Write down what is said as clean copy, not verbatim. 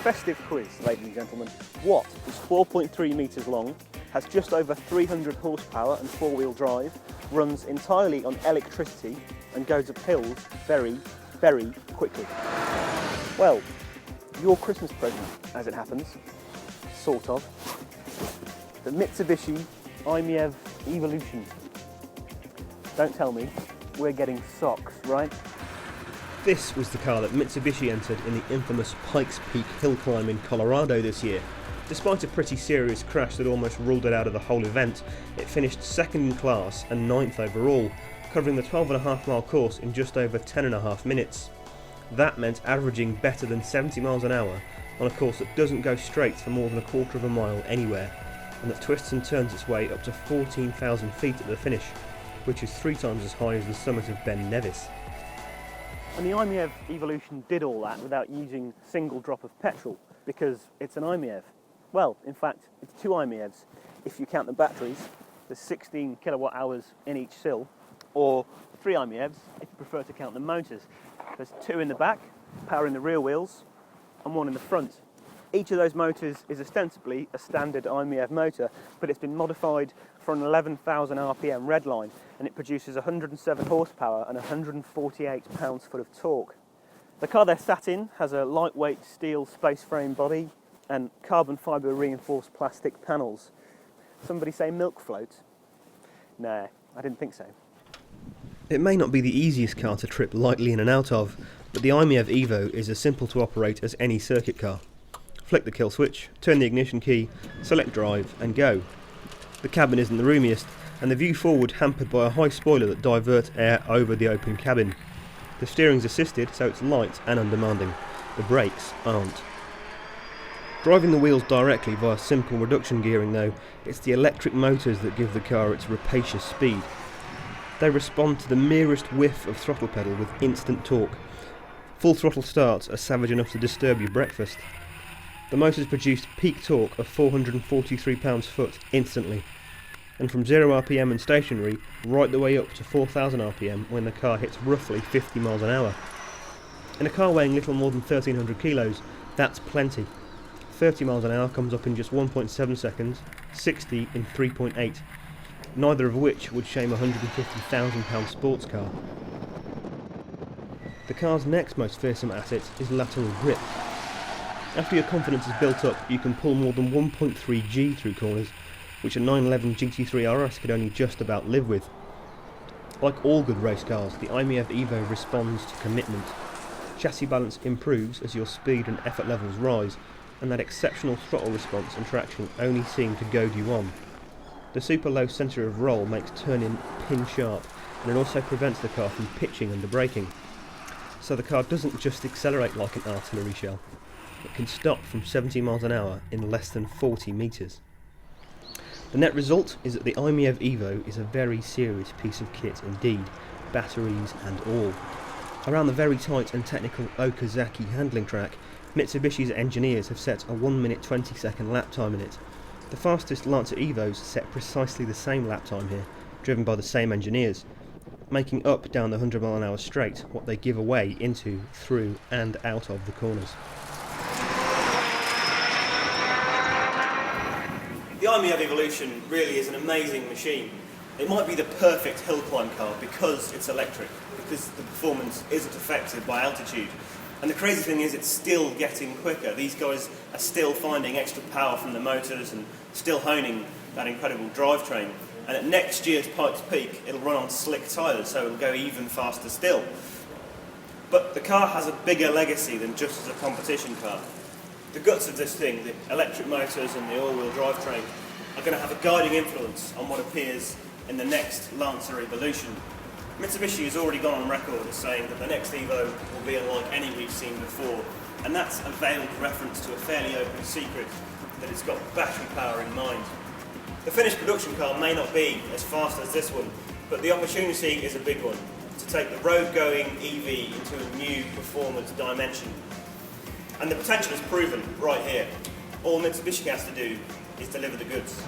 festive quiz, ladies and gentlemen. What is 4.3 metres long, has just over 300 horsepower and four-wheel drive, runs entirely on electricity and goes up hills very, very quickly? Well, your Christmas present, as it happens, sort of. The Mitsubishi i-MiEV Evolution. Don't tell me we're getting socks, right? This was the car that Mitsubishi entered in the infamous Pikes Peak hill climb in Colorado this year. Despite a pretty serious crash that almost ruled it out of the whole event, it finished second in class and 9th overall, covering the 12.5 mile course in just over 10.5 minutes. That meant averaging better than 70 miles an hour on a course that doesn't go straight for more than a quarter of a mile anywhere, and that twists and turns its way up to 14,000 feet at the finish, which is 3 times as high as the summit of Ben Nevis. And the i-MiEV Evolution did all that without using a single drop of petrol, because it's an i-MiEV. Well, in fact, it's 2 i-MiEVs. If you count the batteries, there's 16 kilowatt hours in each sill, or 3 i-MiEVs if you prefer to count the motors. There's 2 in the back, powering the rear wheels, and 1 in the front. Each of those motors is ostensibly a standard i-MiEV motor, but it's been modified for an 11,000 RPM redline, and it produces 107 horsepower and 148 pounds-foot of torque. The car they're sat in has a lightweight steel space frame body and carbon fibre reinforced plastic panels. Somebody say milk float? Nah, I didn't think so. It may not be the easiest car to trip lightly in and out of, but the i-MiEV Evo is as simple to operate as any circuit car. Flick the kill switch, turn the ignition key, select drive and go. The cabin isn't the roomiest, and the view forward hampered by a high spoiler that diverts air over the open cabin. The steering's assisted, so it's light and undemanding. The brakes aren't. Driving the wheels directly via simple reduction gearing though, it's the electric motors that give the car its rapacious speed. They respond to the merest whiff of throttle pedal with instant torque. Full throttle starts are savage enough to disturb your breakfast. The motors produced peak torque of 443 pounds-foot instantly, and from 0 RPM and stationary right the way up to 4,000 RPM when the car hits roughly 50 miles an hour. In a car weighing little more than 1,300 kilos, that's plenty. 30 miles an hour comes up in just 1.7 seconds, 60 in 3.8, neither of which would shame a £150,000 sports car. The car's next most fearsome asset is lateral grip. After your confidence is built up, you can pull more than 1.3 G through corners, which a 911 GT3 RS could only just about live with. Like all good race cars, the i-MiEV Evo responds to commitment. Chassis balance improves as your speed and effort levels rise, and that exceptional throttle response and traction only seem to goad you on. The super low centre of roll makes turn-in pin sharp, and it also prevents the car from pitching under braking. So the car doesn't just accelerate like an artillery shell. It can stop from 70 miles an hour in less than 40 metres. The net result is that the i-MiEV Evo is a very serious piece of kit indeed, batteries and all. Around the very tight and technical Okazaki handling track, Mitsubishi's engineers have set a 1 minute 20 second lap time in it. The fastest Lancer Evos set precisely the same lap time here, driven by the same engineers, making up down the 100 mile an hour straight what they give away into, through and out of the corners. The i-MiEV Evolution really is an amazing machine. It might be the perfect hill climb car because it's electric, because the performance isn't affected by altitude. And the crazy thing is it's still getting quicker. These guys are still finding extra power from the motors and still honing that incredible drivetrain. And at next year's Pikes Peak, it'll run on slick tyres, so it'll go even faster still. But the car has a bigger legacy than just as a competition car. The guts of this thing, the electric motors and the all-wheel drivetrain, are going to have a guiding influence on what appears in the next Lancer Evolution. Mitsubishi has already gone on record as saying that the next Evo will be unlike any we've seen before, and that's a veiled reference to a fairly open secret that it's got battery power in mind. The finished production car may not be as fast as this one, but the opportunity is a big one, to take the road-going EV into a new performance dimension. And the potential is proven right here. All Mitsubishi has to do is deliver the goods.